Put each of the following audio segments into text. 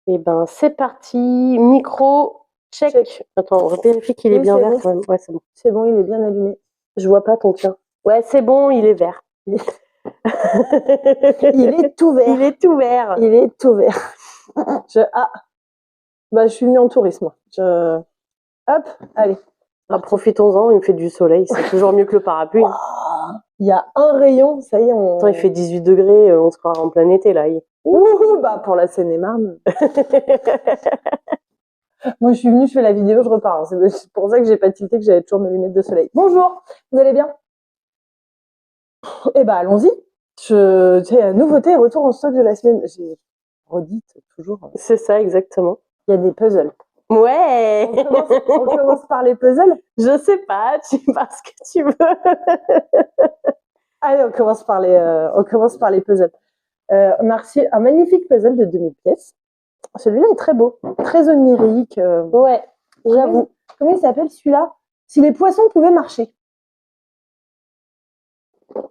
Et ben, c'est parti. Micro, check. Check. Attends, on vérifie qu'il est Oui, bien c'est vert bon. quand même. Ouais, c'est bon. C'est bon, il est bien allumé. Je vois pas ton tien. Ouais, c'est bon, il est vert. Il est tout vert. Il est tout vert. Il est tout vert. Bah, je suis venue en tourisme. Hop, allez. Ah, profitons-en, il me fait du soleil. C'est toujours mieux que le parapluie. Wow. Il y a un rayon, ça y est. Attends, il fait 18 degrés, on se croira en plein été là. Ouh, bah pour la Seine-et-Marne. Moi, je suis venue, je fais la vidéo, je repars. C'est pour ça que j'ai pas tilté, que j'avais toujours mes lunettes de soleil. Bonjour, vous allez bien? Eh ben, allons-y. Nouveauté, retour en stock de la semaine. J'ai redite toujours. C'est ça, exactement. Il y a des puzzles. Ouais. On commence par les puzzles? Je sais pas, tu fais ce que tu veux. Allez, on commence par les puzzles. On a reçu un magnifique puzzle de 2000 pièces. Celui-là est très beau, très onirique. Ouais, j'avoue. Comment il s'appelle celui-là? Si les poissons pouvaient marcher.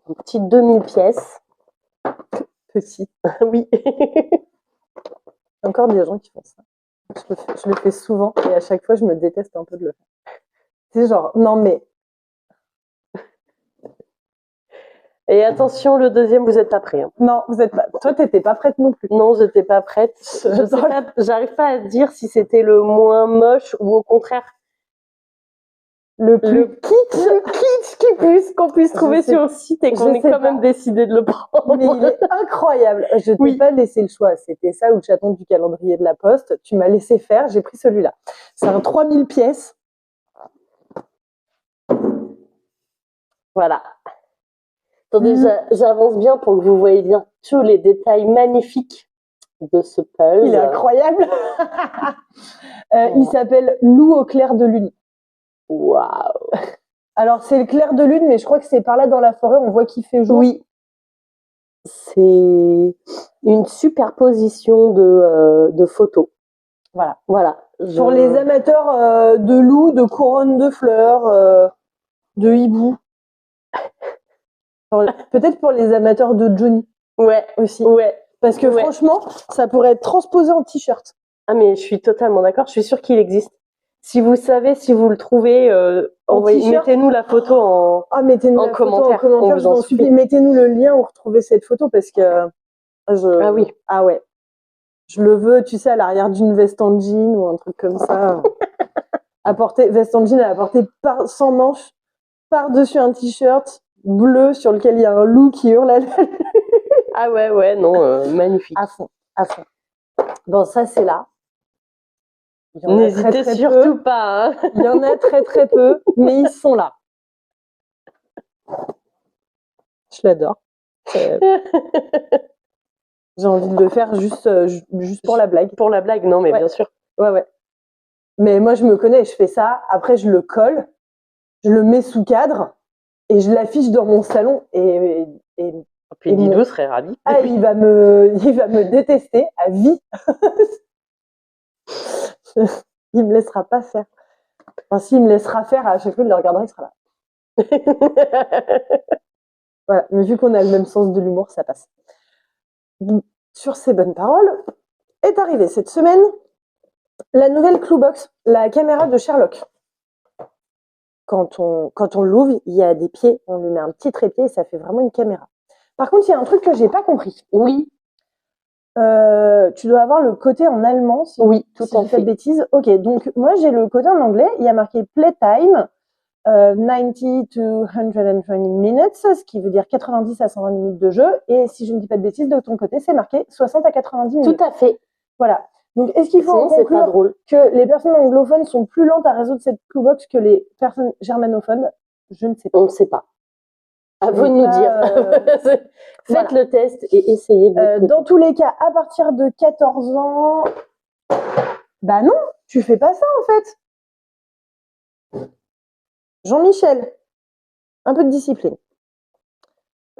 Une petite 2000 pièces. Petit. Oui. Encore des gens qui font ça. Je le fais souvent et à chaque fois, je me déteste un peu de le faire. C'est genre, non mais... Et attention, le deuxième, vous n'êtes pas prêt. Hein. Non, vous êtes pas... Toi, t'étais pas prête non plus. Non, je n'étais pas prête. J'arrive pas à dire si c'était le moins moche ou au contraire le kitsch qu'on puisse trouver sur le site et qu'on ait quand même décidé de le prendre. Mais il est incroyable. Je t'ai pas laissé le choix. C'était ça ou le chaton du calendrier de la Poste. Tu m'as laissé faire. J'ai pris celui-là. C'est un 3000 pièces. Voilà. Attendez, j'avance bien pour que vous voyez bien tous les détails magnifiques de ce puzzle. Il est incroyable. Il s'appelle Loup au clair de lune. Waouh. Alors, c'est le clair de lune, mais je crois que c'est par là dans la forêt, on voit qu'il fait jour. Oui. C'est une superposition de photos. Voilà. Pour les amateurs de loups, de couronnes de fleurs, de hibou. Peut-être pour les amateurs de Johnny. Ouais, aussi. Ouais. Parce que franchement, ça pourrait être transposé en t-shirt. Ah, mais je suis totalement d'accord. Je suis sûre qu'il existe. Si vous savez, si vous le trouvez, mettez-nous la photo en commentaire. Je vous en supplie. Mettez-nous le lien où retrouver cette photo parce que Ah oui. Ah ouais. Je le veux, tu sais, à l'arrière d'une veste en jean ou un truc comme ça. Veste en jean à porter sans manches, par-dessus un t-shirt bleu sur lequel il y a un loup qui hurle à la lune. Ah ouais, non, magnifique. À fond. Bon, ça c'est là. N'hésitez surtout pas. Hein. Il y en a très peu, mais ils sont là. Je l'adore. J'ai envie de le faire juste pour la blague. Pour la blague, non, mais bien sûr. Ouais. Mais moi, je me connais, je fais ça. Après, je le colle, je le mets sous cadre et je l'affiche dans mon salon. Et puis Didou serait ravi. Ah, il va me détester à vie. Il me laissera pas faire. Enfin, s'il me laissera faire, à chaque fois, il le regardera, il sera là. Voilà, mais vu qu'on a le même sens de l'humour, ça passe. Sur ces bonnes paroles, est arrivée cette semaine la nouvelle Cluebox, la caméra de Sherlock. Quand on l'ouvre, il y a des pieds, on lui met un petit trépied et ça fait vraiment une caméra. Par contre, il y a un truc que j'ai pas compris. Oui. Tu dois avoir le côté en allemand, si oui, tout si à fait. Pas de bêtises. Ok, donc moi j'ai le côté en anglais. Il y a marqué Playtime 90 to 120 minutes, ce qui veut dire 90 à 120 minutes de jeu. Et si je ne dis pas de bêtises, de ton côté, c'est marqué 60 à 90 minutes. Tout à fait. Voilà. Donc, est-ce qu'il faut en conclure que les personnes anglophones sont plus lentes à résoudre cette Cluebox que les personnes germanophones? Je ne sais pas. On ne sait pas. À vous de nous dire. Faites le test et essayez. Dans tous les cas, à partir de 14 ans, bah non, tu fais pas ça en fait. Jean-Michel, un peu de discipline.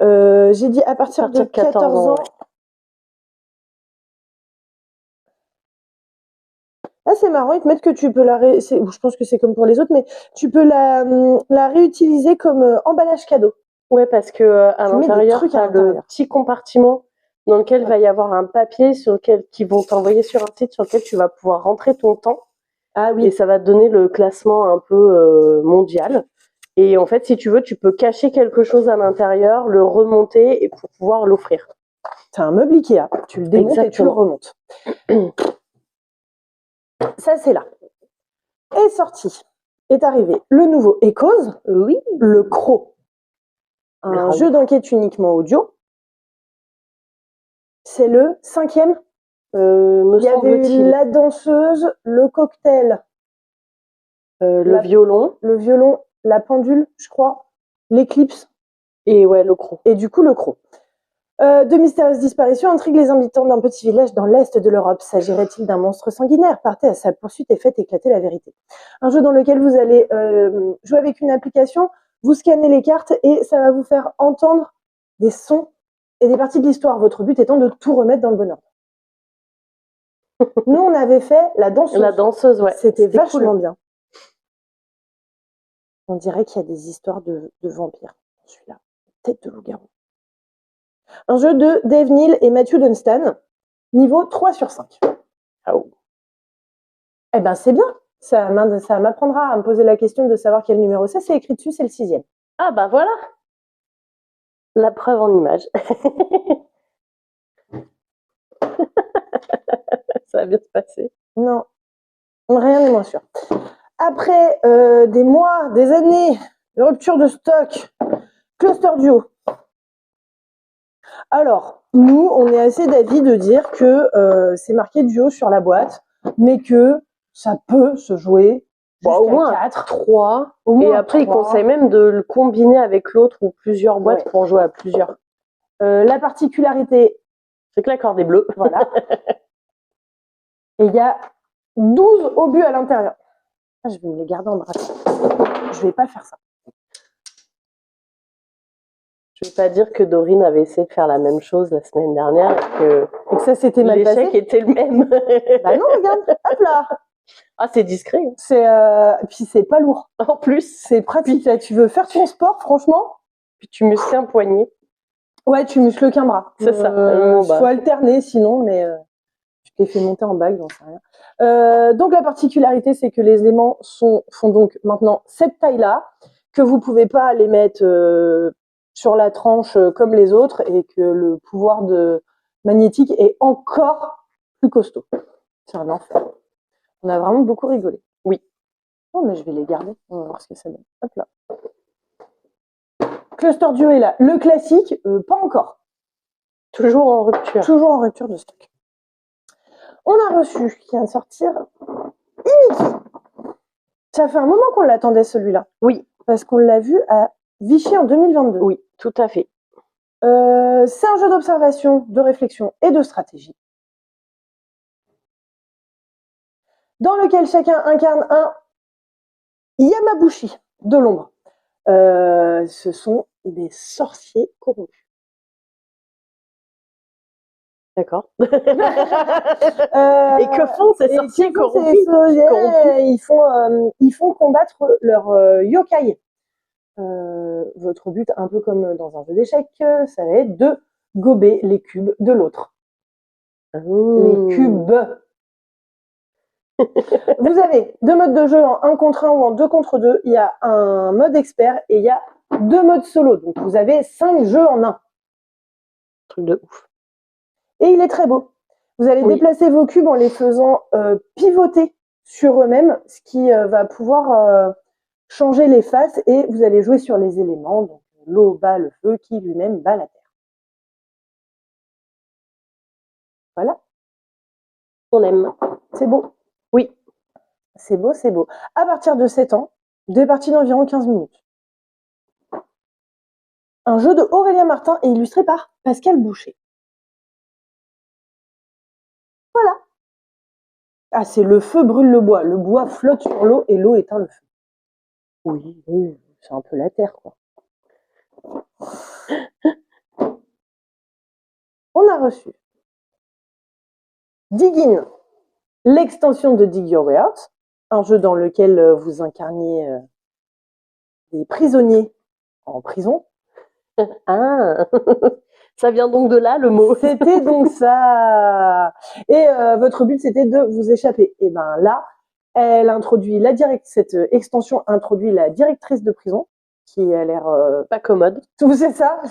J'ai dit à partir de 14 ans. Là, c'est marrant, ils te mettent que tu peux je pense que c'est comme pour les autres, mais tu peux la réutiliser comme emballage cadeau. Ouais, parce que à l'intérieur, tu as le petit compartiment. dans lequel va y avoir un papier qui vont t'envoyer sur un site sur lequel tu vas pouvoir rentrer ton temps. Ah oui. Et ça va te donner le classement un peu mondial. Et en fait, si tu veux, tu peux cacher quelque chose à l'intérieur, le remonter et pour pouvoir l'offrir. C'est un meuble Ikea. Tu le démontes et tu le remontes. Ça, c'est là. Est sorti. Est arrivé le nouveau Echoes. Oui. Le Croc. Un jeu d'enquête uniquement audio. C'est le 5e. Il y avait la danseuse, le cocktail. Le violon. Le violon, la pendule, je crois. L'éclipse. Et ouais, le Croc. Et du coup, le Croc. De mystérieuses disparitions intriguent les habitants d'un petit village dans l'est de l'Europe. S'agirait-il d'un monstre sanguinaire? Partez à sa poursuite et faites éclater la vérité. Un jeu dans lequel vous allez jouer avec une application, vous scannez les cartes et ça va vous faire entendre des sons et des parties de l'histoire. Votre but étant de tout remettre dans le bon ordre. Nous, on avait fait la danseuse. La danseuse, ouais. C'était vachement bien. On dirait qu'il y a des histoires de vampires. Celui-là, tête de loup-garou. Un jeu de Dave Neal et Matthew Dunstan, niveau 3/5. Oh. Eh ben c'est bien, ça m'apprendra à me poser la question de savoir quel numéro c'est. C'est écrit dessus, c'est le 6e. Ah bah voilà, la preuve en image. Ça va bien se passer. Non, rien n'est moins sûr. Après des mois, des années de rupture de stock, Cluster Duo. Alors, nous, on est assez d'avis de dire que c'est marqué duo sur la boîte, mais que ça peut se jouer au moins 4, 3. Et après, 3. Ils conseillent même de le combiner avec l'autre ou plusieurs boîtes pour jouer à plusieurs. La particularité, c'est que la corde est bleue. Voilà. Et il y a 12 obus à l'intérieur. Ah, je vais me les garder en bracelet. Je vais pas faire ça. Je ne vais pas dire que Dorine avait essayé de faire la même chose la semaine dernière et que ça s'était mal passé. L'échec était le même. Bah non, regarde, hop là. Ah, c'est discret. Puis c'est pas lourd. En plus, c'est pratique. Là, tu veux faire ton sport, franchement. Puis tu muscles un poignet. Ouais, tu muscles qu'un bras. C'est ça. Faut alterner sinon, mais je t'ai fait monter en bague, j'en sais rien. Donc la particularité, c'est que les aimants font donc maintenant cette taille-là, que vous pouvez pas les mettre sur la tranche comme les autres, et que le pouvoir de magnétique est encore plus costaud. C'est un enfer. On a vraiment beaucoup rigolé. Oui. Non, mais je vais les garder. On va voir ce que ça donne. Hop là. Cluster Duo est là. Le classique, pas encore. Toujours en rupture. Toujours en rupture de stock. On a reçu, qui vient de sortir, Imiki. Ça fait un moment qu'on l'attendait, celui-là. Oui. Parce qu'on l'a vu à Vichy en 2022. Oui, tout à fait. C'est un jeu d'observation, de réflexion et de stratégie, dans lequel chacun incarne un Yamabushi de l'ombre. Ce sont des sorciers corrompus. D'accord. Et que font ces sorciers corrompus? Ils font combattre leur yokai. Votre but, un peu comme dans un jeu d'échecs, ça va être de gober les cubes de l'autre. Les cubes. Vous avez 2 modes de jeu en 1 contre 1 ou en 2 contre 2. Il y a un mode expert et il y a 2 modes solo. Donc vous avez 5 jeux en 1. Truc de ouf. Et il est très beau. Vous allez déplacer vos cubes en les faisant pivoter sur eux-mêmes, ce qui va pouvoir changer les faces, et vous allez jouer sur les éléments. Donc l'eau bat le feu, qui lui-même bat la terre. Voilà. On aime. C'est beau. Oui. C'est beau, c'est beau. À partir de 7 ans, des parties d'environ 15 minutes. Un jeu de Aurélien Martin et illustré par Pascal Boucher. Voilà. Ah, c'est le feu brûle le bois flotte sur l'eau et l'eau éteint le feu. Oui, c'est un peu la terre, quoi. On a reçu Dig-In, l'extension de Dig Your Way Out, un jeu dans lequel vous incarniez des prisonniers en prison. Ah, Ça vient donc de là, le mot. C'était donc ça. Et votre but, c'était de vous échapper. Et ben là, cette extension introduit la directrice de prison, qui a l'air pas commode. Tout c'est ça.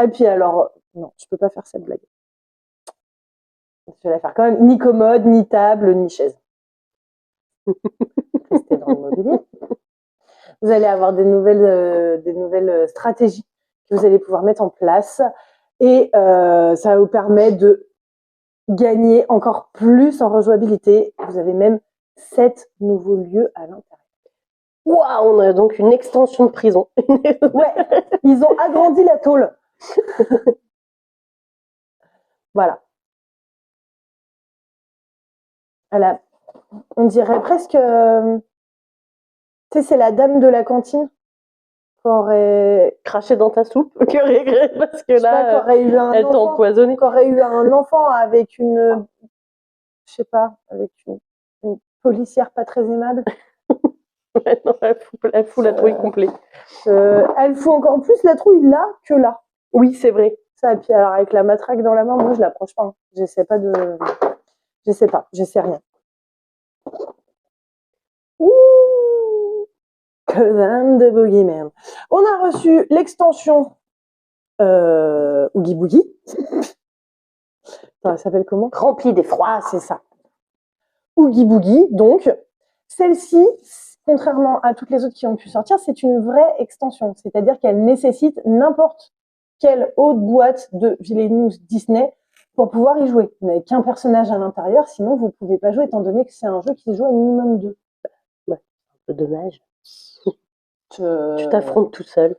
Et puis alors, non, je peux pas faire cette blague. Je vais la faire quand même. Ni commode, ni table, ni chaise. Restez dans le mobilier. Vous allez avoir des nouvelles stratégies que vous allez pouvoir mettre en place. Et ça va vous permettre de gagner encore plus en rejouabilité. Vous avez même 7 nouveaux lieux à l'intérieur. Waouh, on a donc une extension de prison. Ouais, ils ont agrandi la tôle. Voilà. On dirait presque... tu sais, c'est la dame de la cantine qui aurait craché dans ta soupe, parce que là, elle t'a empoisonné. Qui aurait eu un enfant avec une... Je sais pas, avec une policière pas très aimable. Ouais, non, elle fout la trouille complète. Elle fout encore plus la trouille là que là. Oui, c'est vrai. Ça, et puis alors avec la matraque dans la main, moi je l'approche pas. J'essaie rien. Ouh, Cousin de Boogeyman. On a reçu l'extension Oogie Boogie. Ça s'appelle comment? Rempli d'effroi. Ah, c'est ça. Oogie Boogie, donc, celle-ci, contrairement à toutes les autres qui ont pu sortir, c'est une vraie extension. C'est-à-dire qu'elle nécessite n'importe quelle autre boîte de Villainous Disney pour pouvoir y jouer. Vous n'avez qu'un personnage à l'intérieur, sinon vous ne pouvez pas jouer, étant donné que c'est un jeu qui se joue à minimum 2. Ouais, un peu dommage. Tu t'affrontes tout seul.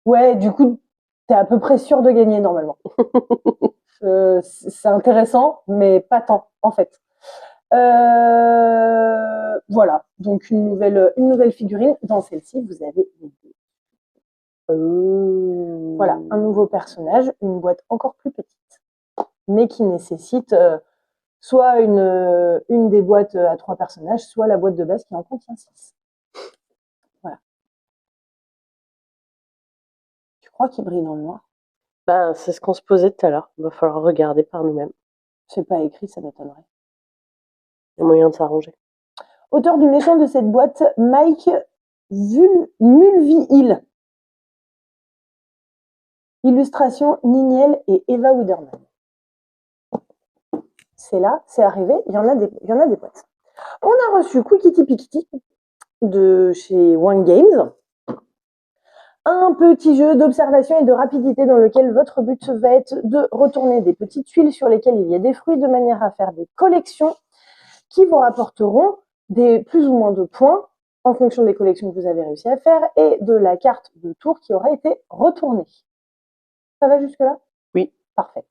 Ouais, du coup, t'es à peu près sûr de gagner normalement. C'est intéressant, mais pas tant, en fait. Voilà, donc une nouvelle figurine. Dans celle-ci, vous avez les deux. Voilà, un nouveau personnage, une boîte encore plus petite, mais qui nécessite soit une des boîtes à 3 personnages, soit la boîte de base qui en contient 6. Voilà. Tu crois qu'il brille dans le noir? Ben, c'est ce qu'on se posait tout à l'heure. Il va falloir regarder par nous-mêmes. C'est pas écrit, ça m'étonnerait. Il y a moyen de s'arranger. Auteur du méchant de cette boîte, Mike Mulvihill. Illustration, Niniel et Eva Widerman. C'est là, c'est arrivé, il y en a des boîtes. On a reçu Quickity Pickity de chez One Games. Un petit jeu d'observation et de rapidité dans lequel votre but va être de retourner des petites tuiles sur lesquelles il y a des fruits de manière à faire des collections qui vous rapporteront des plus ou moins de points en fonction des collections que vous avez réussi à faire et de la carte de tour qui aura été retournée. Ça va jusque-là? Oui. Parfait.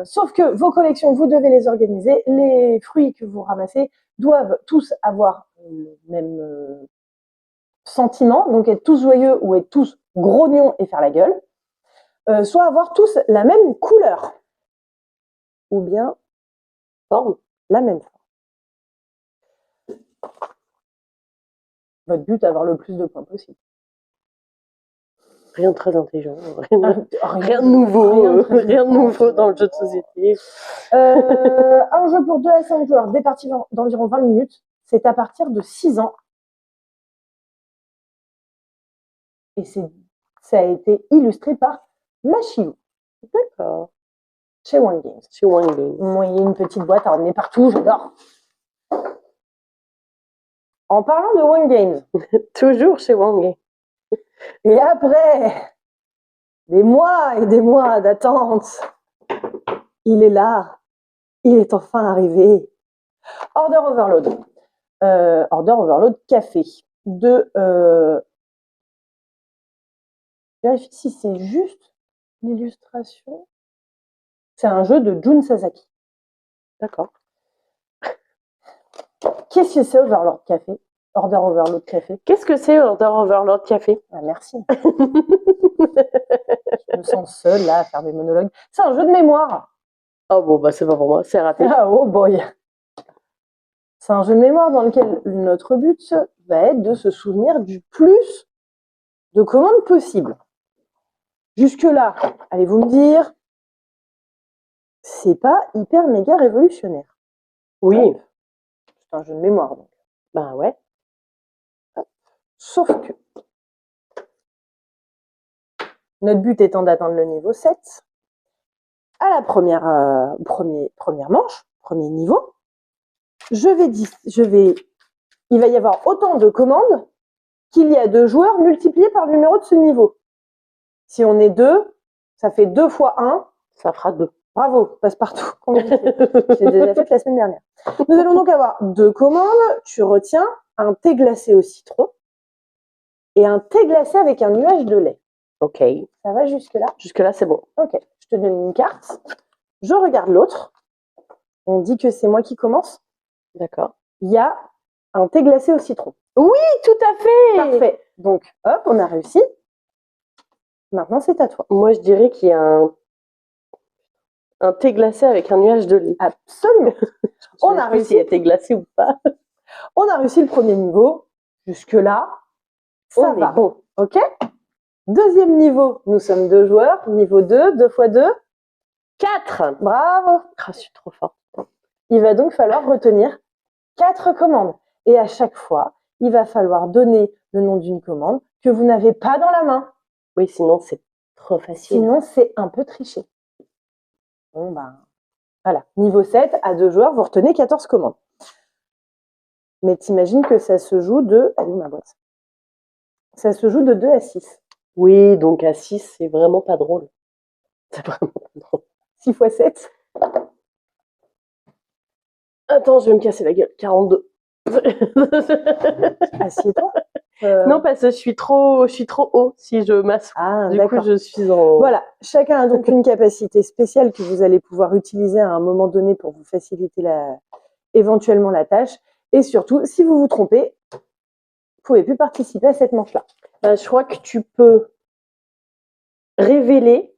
Sauf que vos collections, vous devez les organiser. Les fruits que vous ramassez doivent tous avoir le même sentiment, donc être tous joyeux ou être tous grognons et faire la gueule, soit avoir tous la même couleur, ou bien forme, la même forme. Votre but, avoir le plus de points possible. Rien de très intelligent, rien de nouveau, rien de nouveau dans le jeu de société. Un jeu pour 2 à 5 joueurs, des parties d'environ 20 minutes. C'est à partir de 6 ans. Et ça a été illustré par Machilou. D'accord. Chez One Games. Chez One Games. Moi, il y a une petite boîte à emmener partout, j'adore. En parlant de One Games. Toujours chez One Games. Et après des mois et des mois d'attente, il est là. Il est enfin arrivé. Order Overload. Order Overload Café. Vérifie si c'est juste l'illustration. C'est un jeu de Jun Sasaki. D'accord. Qu'est-ce que c'est Overlord Café? Order Overload Café. Qu'est-ce que c'est Order Overload Café? Ah, merci. Je me sens seule là à faire des monologues. C'est un jeu de mémoire. Oh bon, bah c'est pas pour moi, c'est raté. Ah oh boy. C'est un jeu de mémoire dans lequel notre but va être de se souvenir du plus de commandes possibles. Jusque-là, allez-vous me dire, c'est pas hyper méga révolutionnaire. Oui. C'est un jeu de mémoire, donc. Ben ouais. Sauf que notre but étant d'atteindre le niveau 7, à la première manche, premier niveau, il va y avoir autant de commandes qu'il y a de joueurs multipliés par le numéro de ce niveau. Si on est 2, ça fait 2 fois 1. Ça fera 2. Bravo, passe-partout. Je l'ai déjà fait la semaine dernière. Nous allons donc avoir 2 commandes. Tu retiens un thé glacé au citron et un thé glacé avec un nuage de lait. Ok. Ça va jusque-là? Jusque-là, c'est bon. Ok. Je te donne une carte. Je regarde l'autre. On dit que c'est moi qui commence. D'accord. Il y a un thé glacé au citron. Oui, tout à fait. Parfait. Donc, hop, on a réussi. Maintenant, c'est à toi. Moi, je dirais qu'il y a un thé glacé avec un nuage de lait. Absolument. On a réussi. S'il était glacé ou pas. On a réussi le premier niveau. Jusque-là, ça va. Bon. Ok. Deuxième niveau, nous sommes 2 joueurs. Niveau 2, 2 fois 2. 4. Bravo. Je suis trop forte. Il va donc falloir retenir 4 commandes. Et à chaque fois, il va falloir donner le nom d'une commande que vous n'avez pas dans la main. Oui, sinon c'est trop facile. Sinon, c'est un peu triché. Bon, ben, voilà. Niveau 7, à 2 joueurs, vous retenez 14 commandes. Mais t'imagines que ça se joue de... Elle est où ma boîte? Ça se joue de 2 à 6. Oui, donc à 6, c'est vraiment pas drôle. C'est vraiment pas drôle. 6 fois 7. Attends, je vais me casser la gueule. 42. Assieds-toi. Non, parce que je suis trop haut si je m'assois. Ah, du coup, je suis en... Voilà, chacun a donc une capacité spéciale que vous allez pouvoir utiliser à un moment donné pour vous faciliter éventuellement la tâche. Et surtout, si vous vous trompez, vous ne pouvez plus participer à cette manche-là. Je crois que tu peux révéler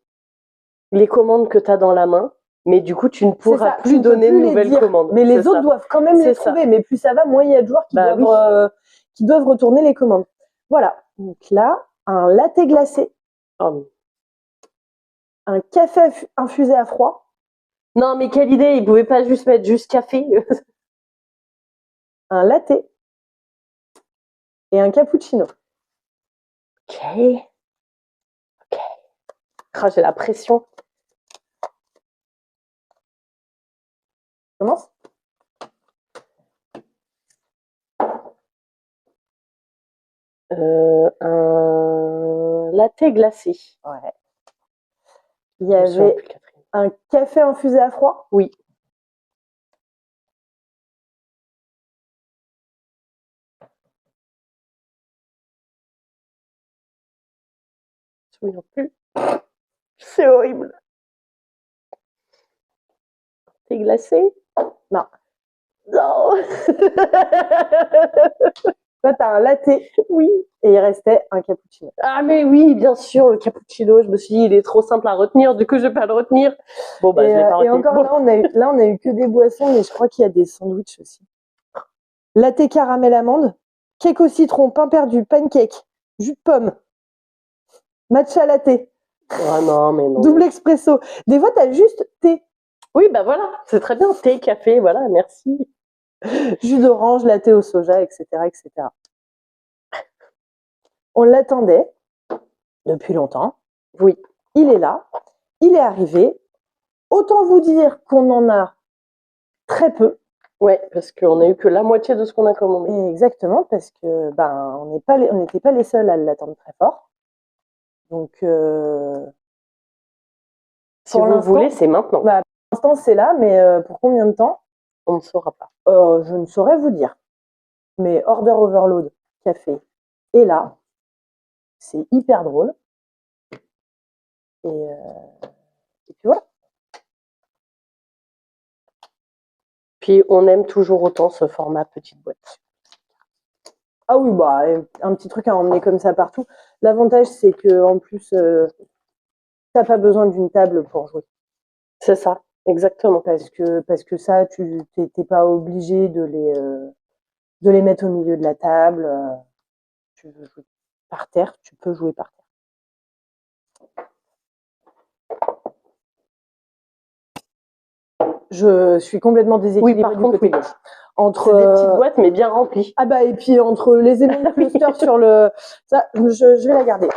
les commandes que tu as dans la main, mais du coup, tu ne pourras plus donner de nouvelles commandes. Mais les autres doivent quand même les trouver. Mais plus ça va, moins il y a de joueurs qui doivent retourner les commandes. Voilà. Donc là, un latte glacé. Oh. Un café infusé à froid. Non, mais quelle idée, ils ne pouvaient pas juste mettre juste café. Un latte et un cappuccino. Ok. Oh, j'ai la pression. Commence. Un latte glacé. Ouais. Il y avait un café infusé à froid. Oui. Je me souviens plus. C'est horrible. Thé glacé? Non. Non. Toi, t'as un latte. Oui. Et il restait un cappuccino. Ah mais oui, bien sûr, le cappuccino, je me suis dit, il est trop simple à retenir, du coup, je vais pas le retenir. Bon, bah, je l'ai pas retenu. Et encore, bon. là, on a eu que des boissons, mais je crois qu'il y a des sandwichs aussi. Latte caramel amande, cake au citron, pain perdu, pancake, jus de pomme, matcha latte. Ah non, mais non. Double expresso. Des fois, t'as juste thé. Oui, bah voilà, c'est très bien. Thé, café, voilà, merci. Jus d'orange, latte au soja, etc., etc. On l'attendait depuis longtemps. Oui. Il est là. Il est arrivé. Autant vous dire qu'on en a très peu. Ouais, parce qu'on a eu que la moitié de ce qu'on a commandé. Exactement, parce que on n'était pas les seuls à l'attendre très fort. Donc, si vous voulez, c'est maintenant. Pour l'instant, c'est là, mais pour combien de temps? On ne saura pas. Je ne saurais vous dire. Mais Order Overload Café est là. C'est hyper drôle. Et puis voilà. Puis on aime toujours autant ce format petite boîte. Ah oui, un petit truc à emmener comme ça partout. L'avantage, c'est que en plus, t'as pas besoin d'une table pour jouer. C'est ça, exactement. Parce que ça, tu t'es pas obligé de de les mettre au milieu de la table. Tu veux jouer par terre, tu peux jouer par terre. Je suis complètement déséquilibrée du côté gauche. Entre des petites boîtes mais bien remplies. Ah bah et puis entre les éléments cluster sur le ça je vais la garder.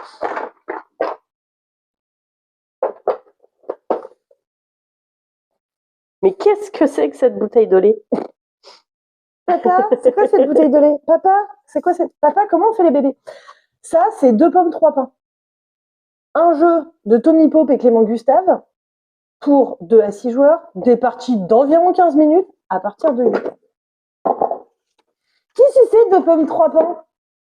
Mais qu'est-ce que c'est que cette bouteille de lait? Papa, c'est quoi cette bouteille de lait? Papa, c'est quoi cette Papa, comment on fait les bébés? Ça, c'est 2 pommes, 3 pains. Un jeu de Tommy Pope et Clément Gustave pour 2 à 6 joueurs, des parties d'environ 15 minutes à partir de 8 ans. Qui c'est 2 pommes, 3 pains?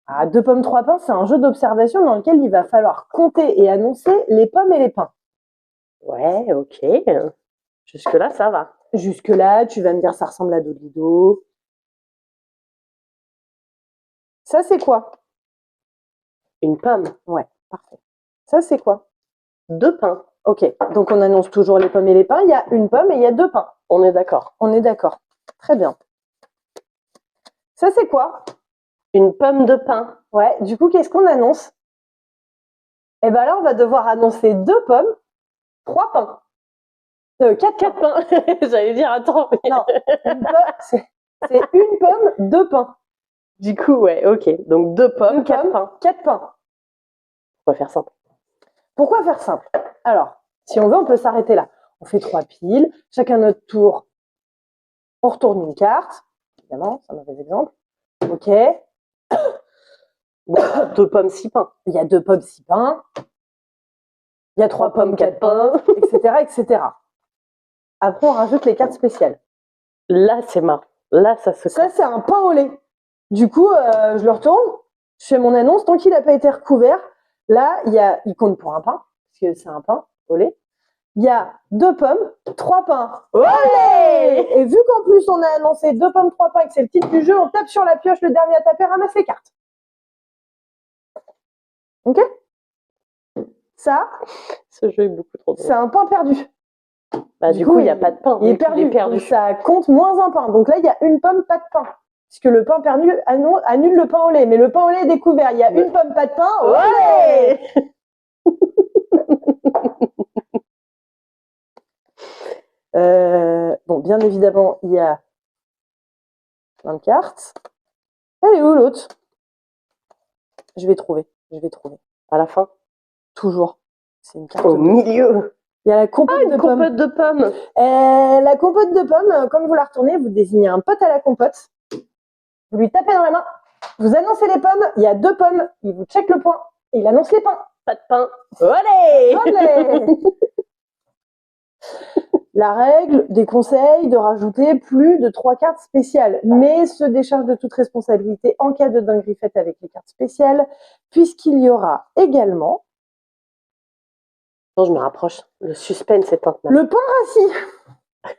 Ah, 2 pommes, 3 pains, c'est un jeu d'observation dans lequel il va falloir compter et annoncer les pommes et les pains. Ouais, ok. Jusque-là, ça va. Jusque-là, tu vas me dire ça ressemble à Dolido. Ça, c'est quoi? Une pomme. Ouais, parfait. Ça, c'est quoi? 2 pains. Ok, donc on annonce toujours les pommes et les pains. Il y a une pomme et il y a 2 pains. On est d'accord. On est d'accord. Très bien. Ça, c'est quoi? Une pomme de pain. Ouais, du coup, qu'est-ce qu'on annonce? Eh ben là, on va devoir annoncer 2 pommes, 3 pains. 4 pains. J'allais dire, attends. Mais... Non, c'est une pomme, 2 pains. Du coup, ouais, ok. Donc 2 pommes, 4 pains. 4 pains. Pourquoi faire simple? Pourquoi faire simple? Alors, si on veut, on peut s'arrêter là. On fait 3 piles, chacun notre tour. On retourne une carte. Évidemment, c'est un mauvais exemple. Ok. 2 pommes, 6 pains. Il y a 2 pommes, 6 pains. Il y a 3 pommes, 4 pains, etc., etc. Après, on rajoute les cartes spéciales. Là, c'est marrant. Là, ça se... Ça, c'est un pain au lait. Du coup, je le retourne. Je fais mon annonce. Tant qu'il n'a pas été recouvert, là, il compte pour un pain, parce que c'est un pain au lait. Il y a 2 pommes, 3 pains. Olé! Et vu qu'en plus, on a annoncé 2 pommes, 3 pains, et que c'est le titre du jeu, on tape sur la pioche, le dernier à taper ramasse les cartes. Ok? Ça, ce jeu est beaucoup trop drôle. C'est un pain perdu. Bah, du coup, il n'y a pas de pain. Il est perdu. Donc, ça compte moins un pain. Donc là, il y a une pomme, pas de pain. Puisque le pain perdu annule le pain au lait. Mais le pain au lait est découvert. Il y a une pomme, pas de pain. Olé! Bon, bien évidemment, il y a plein de cartes. Elle est où l'autre? Je vais trouver. À la fin? Toujours. C'est une carte. Au milieu. Il y a la compote de pommes. Compote de pommes. La compote de pommes, quand vous la retournez, vous désignez un pote à la compote. Vous lui tapez dans la main. Vous annoncez les pommes. Il y a 2 pommes. Il vous check le point. Et il annonce les pains. Pas de pain. Olé! Olé! La règle déconseille de rajouter plus de 3 cartes spéciales, mais se décharge de toute responsabilité en cas de dinguerie faite avec les cartes spéciales, puisqu'il y aura également... Non, je me rapproche. Le suspense est intenable. Le pain rassis.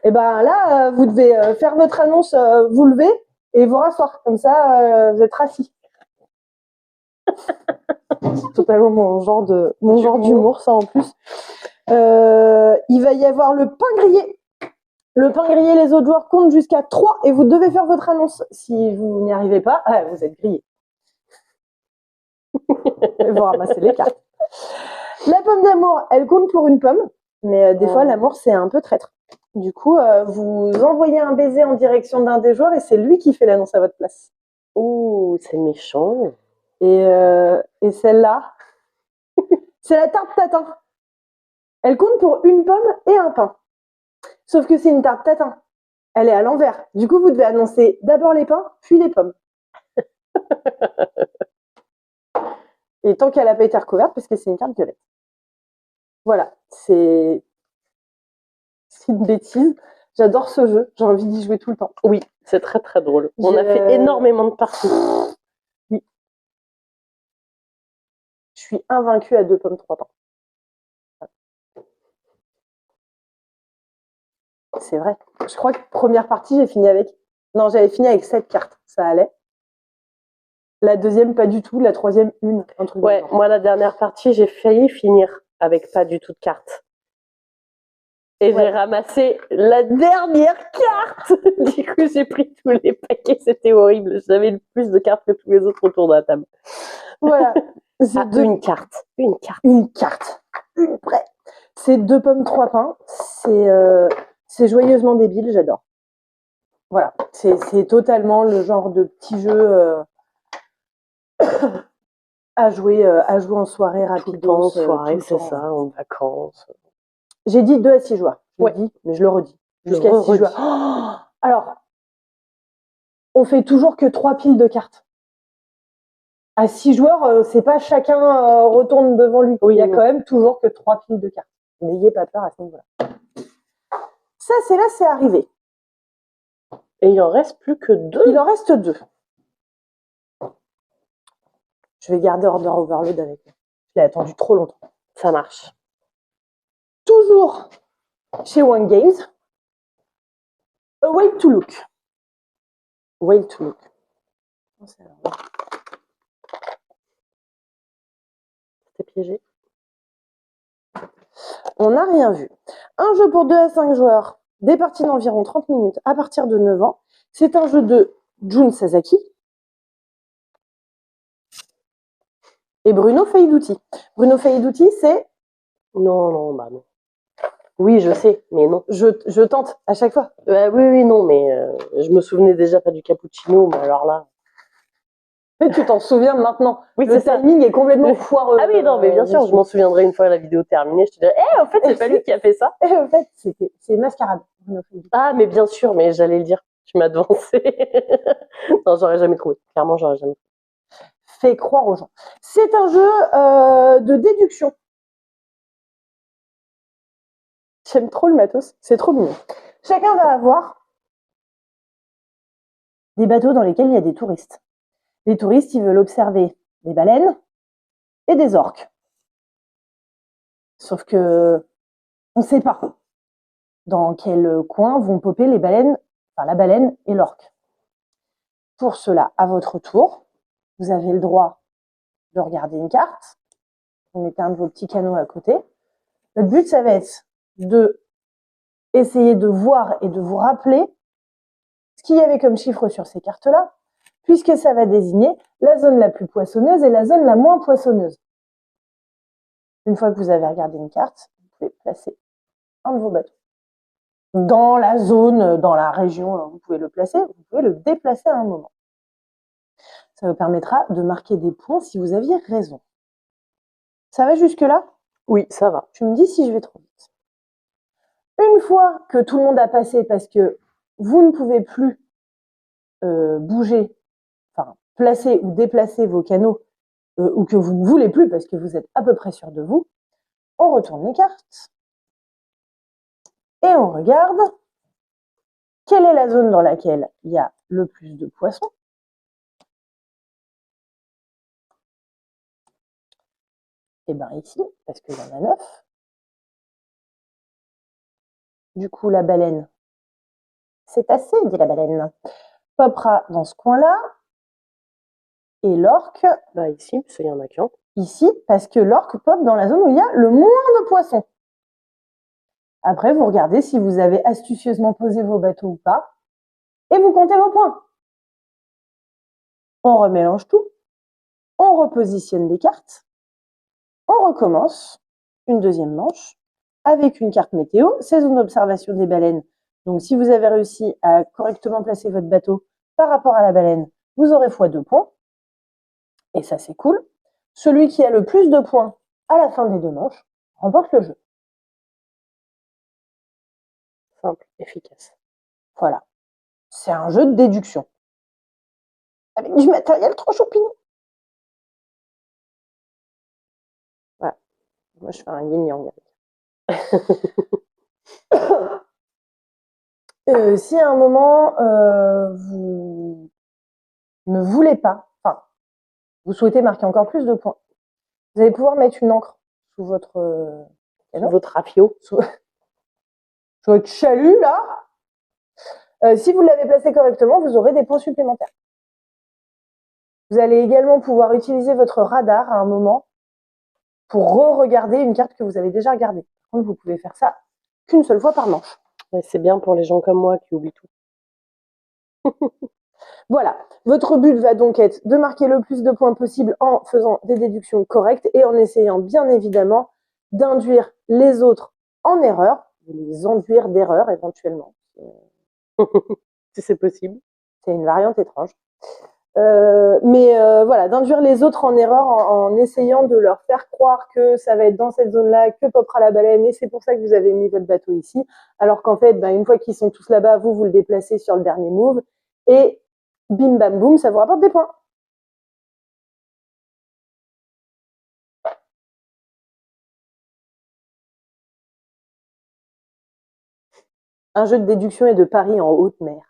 Et ben là, vous devez faire votre annonce, vous lever et vous rasseoir. Comme ça, vous êtes rassis. C'est totalement mon genre d'humour, ça en plus. Il va y avoir le pain grillé. Le pain grillé, les autres joueurs comptent jusqu'à 3 et vous devez faire votre annonce. Si vous n'y arrivez pas, vous êtes grillé. Vous ramassez les cartes. La pomme d'amour, elle compte pour une pomme, mais des fois, l'amour, c'est un peu traître. Du coup, vous envoyez un baiser en direction d'un des joueurs et c'est lui qui fait l'annonce à votre place. Ouh, c'est méchant. Et celle-là, c'est la tarte tatin. Elle compte pour une pomme et un pain. Sauf que c'est une tarte tatin. Elle est à l'envers. Du coup, vous devez annoncer d'abord les pains, puis les pommes. Et tant qu'elle n'a pas été recouverte, parce que c'est une carte violette. Voilà, c'est une bêtise. J'adore ce jeu, j'ai envie d'y jouer tout le temps. Oui, c'est très très drôle. On a fait énormément de parties. Oui. Je suis invaincue à 2 pommes, 3 pains. C'est vrai. Je crois que première partie, j'ai fini avec... Non, j'avais fini avec 7 cartes, ça allait. La deuxième, pas du tout. La troisième, une. Un truc ouais, moi, la dernière partie, j'ai failli finir avec pas du tout de cartes. Et j'ai ramassé la dernière carte. Du coup, j'ai pris tous les paquets. C'était horrible. J'avais le plus de cartes que tous les autres autour de la table. Voilà. Une carte. Une carte. Une carte. Une prêt. C'est 2 pommes, 3 pains. C'est joyeusement débile, j'adore. Voilà. C'est totalement le genre de petit jeu à jouer en soirée rapide. En soirée, c'est ça, en vacances. J'ai dit 2 à 6 joueurs. Je le dis, mais je le redis. Jusqu'à 6 joueurs. Oh, alors, on fait toujours que 3 piles de cartes. À 6 joueurs, c'est pas chacun retourne devant lui. Oui, il y a quand même toujours que 3 piles de cartes. N'ayez pas peur à ce niveau-là. Ça, c'est arrivé. Et il en reste plus que 2. Il en reste 2. Je vais garder Order Overload avec lui. Je l'ai attendu trop longtemps. Ça marche. Toujours chez One Games. A Way to Look. Way to Look. C'était piégé. On n'a rien vu. Un jeu pour 2 à 5 joueurs. Des parties d'environ 30 minutes à partir de 9 ans. C'est un jeu de Jun Sasaki et Bruno Feiduti. Bruno Feiduti, c'est... Non, bah non. Oui, je sais, mais non. Je tente à chaque fois. Oui, non, mais je me souvenais déjà pas du cappuccino, mais alors là... Mais tu t'en souviens maintenant. Oui, le timing est complètement foireux. Ah oui, non, mais bien sûr, je m'en souviendrai une fois la vidéo terminée. Je te dirai, en fait, c'est pas lui qui a fait ça. En fait, c'est Mascarade. Ah, mais bien sûr, mais j'allais le dire. Tu m'as devancé. Non, j'aurais jamais trouvé. Clairement, j'aurais jamais trouvé. Fais croire aux gens. C'est un jeu de déduction. J'aime trop le matos. C'est trop mignon. Chacun va avoir des bateaux dans lesquels il y a des touristes. Les touristes, ils veulent observer des baleines et des orques. Sauf que on ne sait pas dans quel coin vont popper les baleines, enfin la baleine et l'orque. Pour cela, à votre tour, vous avez le droit de regarder une carte. Vous mettez un de vos petits canaux à côté. Votre but, ça va être de essayer de voir et de vous rappeler ce qu'il y avait comme chiffre sur ces cartes-là, puisque ça va désigner la zone la plus poissonneuse et la zone la moins poissonneuse. Une fois que vous avez regardé une carte, vous pouvez placer un de vos bateaux. Dans la zone, dans la région, vous pouvez le placer, vous pouvez le déplacer à un moment. Ça vous permettra de marquer des points si vous aviez raison. Ça va jusque-là? Oui, ça va. Tu me dis si je vais trop vite. Une fois que tout le monde a passé, parce que vous ne pouvez plus bouger, enfin placer ou déplacer vos canaux, ou que vous ne voulez plus parce que vous êtes à peu près sûr de vous, on retourne les cartes et on regarde quelle est la zone dans laquelle il y a le plus de poissons. Et bien ici, parce qu'il y en a 9. Du coup, la baleine, c'est assez, dit la baleine, popera dans ce coin-là. Et l'orque, bah ici, parce qu'il y en a qu'un. Ici, parce que l'orque pop dans la zone où il y a le moins de poissons. Après, vous regardez si vous avez astucieusement posé vos bateaux ou pas. Et vous comptez vos points. On remélange tout. On repositionne les cartes. On recommence une deuxième manche avec une carte météo, saison d'observation des baleines. Donc, si vous avez réussi à correctement placer votre bateau par rapport à la baleine, vous aurez x2 points. Et ça, c'est cool. Celui qui a le plus de points à la fin des 2 manches remporte le jeu. Simple, efficace. Voilà. C'est un jeu de déduction. Avec du matériel trop champignon. Voilà. Moi, je fais un yin-yang. Si à un moment, vous ne voulez pas, enfin, vous souhaitez marquer encore plus de points, vous allez pouvoir mettre une encre sous votre rafio, sous votre chalut, là. Si vous l'avez placé correctement, vous aurez des points supplémentaires. Vous allez également pouvoir utiliser votre radar à un moment pour re-regarder une carte que vous avez déjà regardée. Par contre, vous pouvez faire ça qu'une seule fois par manche. Ouais, c'est bien pour les gens comme moi qui oublient tout. Voilà, votre but va donc être de marquer le plus de points possible en faisant des déductions correctes et en essayant bien évidemment d'induire les autres en erreur, de les enduire d'erreur éventuellement. Si c'est possible. C'est une variante étrange. Voilà, d'induire les autres en erreur en essayant de leur faire croire que ça va être dans cette zone-là que popera la baleine et c'est pour ça que vous avez mis votre bateau ici. Alors qu'en fait, une fois qu'ils sont tous là-bas, vous le déplacez sur le dernier move et bim bam boum, ça vous rapporte des points. Un jeu de déduction et de paris en haute mer.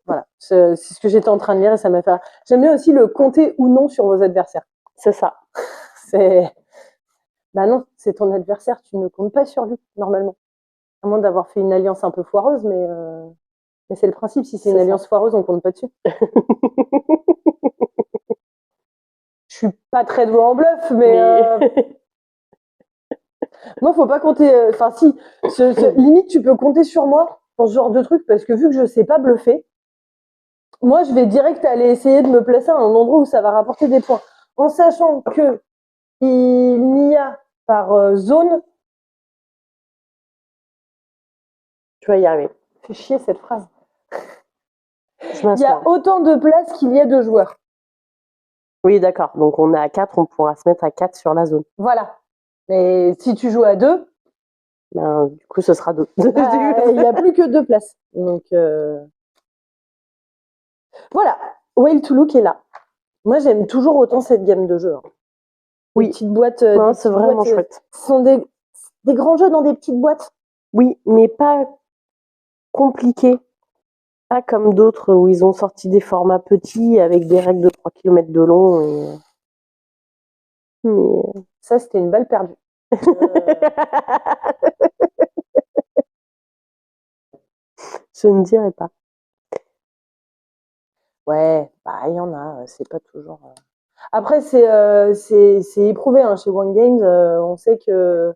Voilà, c'est ce que j'étais en train de lire et ça m'a fait. J'aime bien aussi le compter ou non sur vos adversaires. C'est ça. Non, c'est ton adversaire, tu ne comptes pas sur lui normalement. À moins d'avoir fait une alliance un peu foireuse, mais c'est le principe. Si c'est une alliance foireuse, on compte pas dessus. Je suis pas très douée en bluff, mais moi, faut pas compter. Enfin, si, limite, tu peux compter sur moi pour ce genre de truc parce que vu que je sais pas bluffer, moi, je vais direct aller essayer de me placer à un endroit où ça va rapporter des points, en sachant que il n'y a par zone. Tu vas y arriver. Fais chier cette phrase. Il y a autant de places qu'il y a de joueurs. Oui, d'accord. Donc, on est à 4, on pourra se mettre à 4 sur la zone. Voilà. Mais si tu joues à 2, du coup, ce sera 2. Il n'y a plus que 2 places. Donc, voilà. Whale to Look est là. Moi, j'aime toujours autant cette gamme de jeux. Oui. Des petites boîtes. C'est vraiment chouette. Ce sont des grands jeux dans des petites boîtes. Oui, mais pas compliqués. Pas comme d'autres où ils ont sorti des formats petits avec des règles de 3 km de long. Mais ça, c'était une balle perdue. Je ne dirais pas. Ouais, il y en a, c'est pas toujours. Après, c'est éprouvé hein, chez One Games. On sait que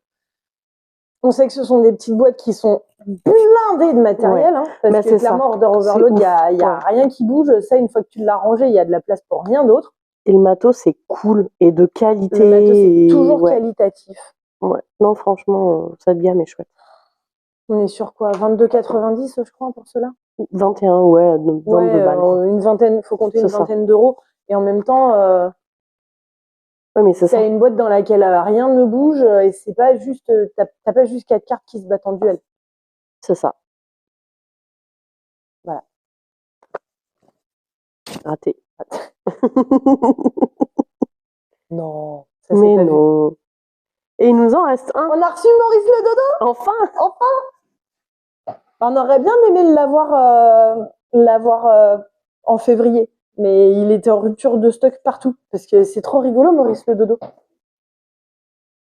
ce sont des petites boîtes qui sont blindées de matériel. Ouais. Hein, parce que clairement, Order Overload, il n'y a rien qui bouge. Ça, une fois que tu l'as rangé, il y a de la place pour rien d'autre. Et le matos, c'est cool et de qualité. Le matos, c'est toujours qualitatif. Ouais. Non, franchement, cette gamme est chouette. On est sur quoi 22,90 je crois pour cela 21, ouais, 22 balles. Une vingtaine, faut compter une vingtaine d'euros. Et en même temps, mais c'est ça. T'as une boîte dans laquelle rien ne bouge et c'est pas juste, t'as pas juste 4 cartes qui se battent en duel. C'est ça. Voilà. Raté. Non. Ça mais non. Vu. Et il nous en reste un. On a reçu Maurice le Dodo. Enfin. On aurait bien aimé l'avoir en février, mais il était en rupture de stock partout parce que c'est trop rigolo Maurice le Dodo.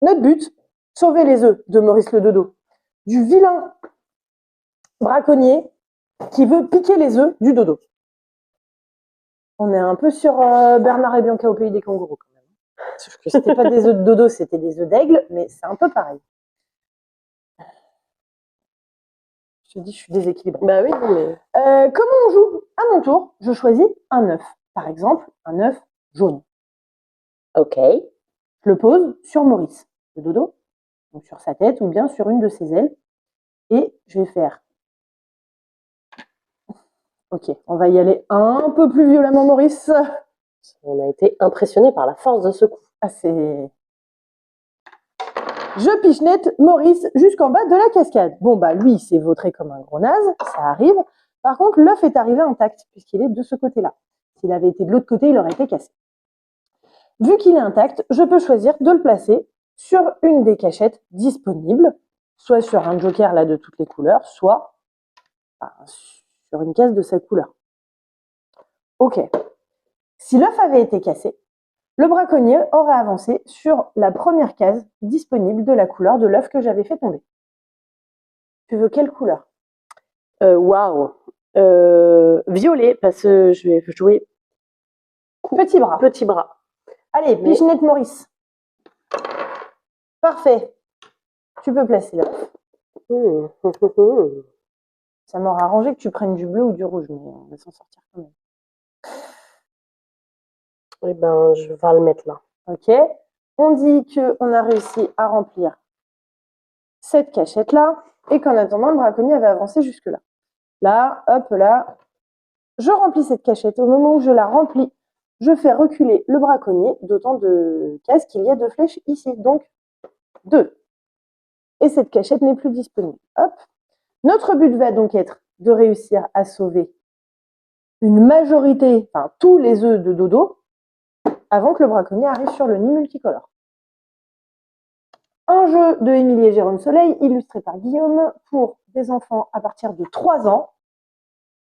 Notre but, sauver les œufs de Maurice le Dodo, du vilain braconnier qui veut piquer les œufs du dodo. On est un peu sur Bernard et Bianca au pays des kangourous quand même. Sauf que c'était pas des œufs de dodo, c'était des œufs d'aigle, mais c'est un peu pareil. Je te dis, je suis déséquilibrée. Bah oui, mais... comment on joue? À mon tour, je choisis un œuf. Par exemple, un œuf jaune. Ok. Je le pose sur Maurice, le dodo, donc sur sa tête ou bien sur une de ses ailes. Et je vais faire... Ok, on va y aller un peu plus violemment, Maurice. On a été impressionnés par la force de ce coup. Ah, c'est... Je pichenette Maurice jusqu'en bas de la cascade. Bon, lui, il s'est vautré comme un gros naze, ça arrive. Par contre, l'œuf est arrivé intact, puisqu'il est de ce côté-là. S'il avait été de l'autre côté, il aurait été cassé. Vu qu'il est intact, je peux choisir de le placer sur une des cachettes disponibles, soit sur un joker là de toutes les couleurs, soit sur une case de sa couleur. Ok. Si l'œuf avait été cassé, le braconnier aurait avancé sur la première case disponible de la couleur de l'œuf que j'avais fait tomber. Tu veux quelle couleur? Waouh. Violet, parce que je vais jouer petit bras. Petit bras. Allez, pichenette Maurice. Parfait. Tu peux placer l'œuf. Ça m'aurait arrangé que tu prennes du bleu ou du rouge, mais on va s'en sortir quand même. Eh ben, je vais le mettre là. Ok. On dit qu'on a réussi à remplir cette cachette-là et qu'en attendant, le braconnier avait avancé jusque-là. Là, hop, là, je remplis cette cachette. Au moment où je la remplis, je fais reculer le braconnier d'autant de cases qu'il y a de flèches ici. Donc, 2. Et cette cachette n'est plus disponible. Hop. Notre but va donc être de réussir à sauver une majorité, enfin tous les œufs de Dodo, avant que le braconnier arrive sur le nid multicolore. Un jeu de Émilie et Jérôme Soleil, illustré par Guillaume, pour des enfants à partir de 3 ans,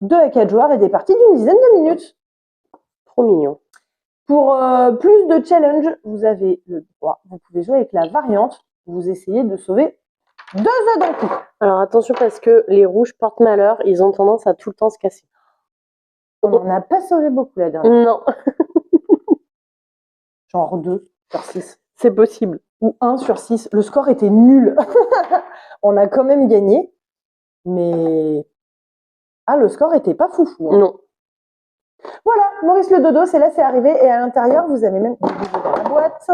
2 à 4 joueurs et des parties d'une dizaine de minutes. Trop mignon. Pour plus de challenge, vous avez le droit. Vous pouvez jouer avec la variante. Vous essayez de sauver 2 œufs d'un coup. Alors attention parce que les rouges portent malheur. Ils ont tendance à tout le temps se casser. On n'en a pas sauvé beaucoup la dernière. Non. Genre 2 sur 6. C'est possible. Ou 1 sur 6. Le score était nul. On a quand même gagné. Mais... Ah, le score était pas foufou. Hein. Non. Voilà, Maurice le Dodo, c'est là, c'est arrivé. Et à l'intérieur, vous avez même dans la boîte.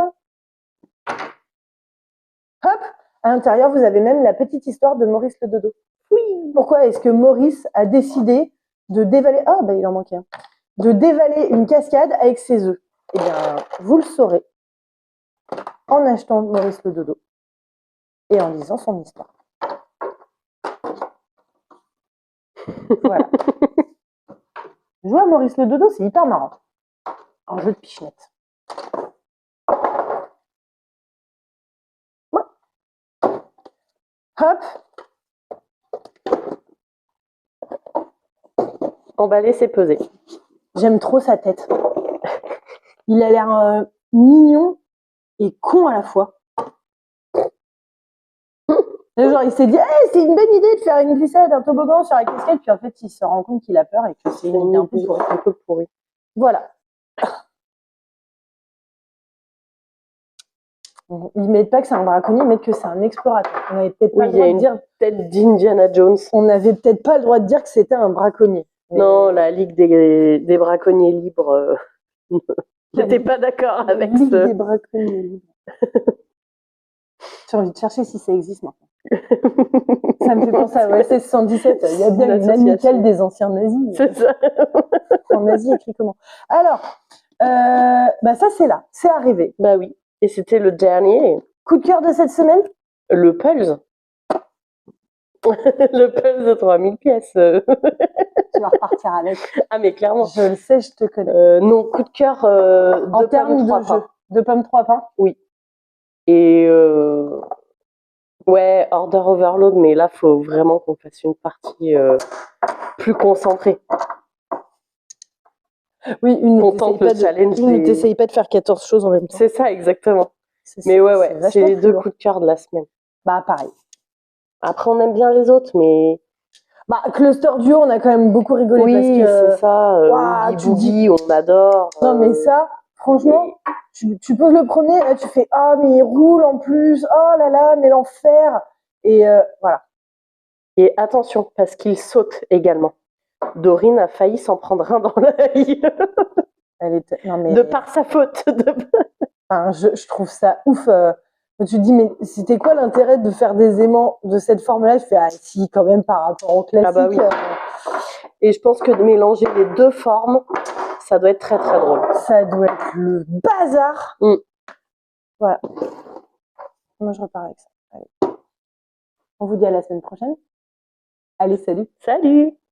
Hop, à l'intérieur, vous avez même la petite histoire de Maurice le Dodo. Oui. Pourquoi est-ce que Maurice a décidé de dévaler... Ah, bah il en manquait un. De dévaler une cascade avec ses œufs? Eh bien, vous le saurez en achetant Maurice le Dodo et en lisant son histoire. Voilà. Jouer à Maurice le Dodo, c'est hyper marrant. Un jeu de pichenette. Ouais. Hop. Emballer, c'est peser. J'aime trop sa tête. Il a l'air mignon et con à la fois. Genre, il s'est dit, hey, c'est une bonne idée de faire une glissade, un toboggan sur la cascade, puis en fait, il se rend compte qu'il a peur et que c'est une idée un peu pourrie. Voilà. Ils mettent pas que c'est un braconnier, ils mettent que c'est un explorateur. On avait peut-être pas le droit de dire tête d'Indiana Jones. On n'avait peut-être pas le droit de dire que c'était un braconnier. Mais... Non, la Ligue des braconniers libres. J'étais pas d'accord avec Ligue des braconniers libres. J'ai envie de chercher si ça existe maintenant. Ça me fait penser à OSS 117. Il y a bien une amicale des anciens nazis. C'est ça. En nazi, écrit comment? Alors, ça c'est là, c'est arrivé. Bah oui. Et c'était le dernier. Coup de cœur de cette semaine? Le Pulse. Le Pulse de 3000 pièces. Tu vas repartir avec. Ah mais clairement. Je le sais, je te connais. Non, coup de cœur en termes de jeu. De pommes 3 pains? Oui. Et ouais, Order Overload, mais là, faut vraiment qu'on fasse une partie plus concentrée. Oui, ne t'essaye pas de faire 14 choses en même temps. C'est ça, exactement. Mais ouais, c'est les 2 coups de cœur de la semaine. Bah, pareil. Après, on aime bien les autres, mais... Bah, Cluster Duo, on a quand même beaucoup rigolé. Oui, parce que... c'est ça. Boogie, on adore. Non, mais ça, franchement, tu poses le premier, là, tu fais « Ah, mais il roule en plus. Oh là là, mais l'enfer !» Et voilà. Et attention, parce qu'il saute également. Dorine a failli s'en prendre un dans l'œil. De par sa faute. Enfin, je trouve ça ouf. Tu te dis, mais c'était quoi l'intérêt de faire des aimants de cette forme-là? Je fais, ah si, quand même, par rapport au classique. Ah bah oui. Et je pense que de mélanger les 2 formes, ça doit être très très drôle. Ça doit être le bazar. Voilà. Moi, je repars avec ça. Allez. On vous dit à la semaine prochaine. Allez, salut. Salut.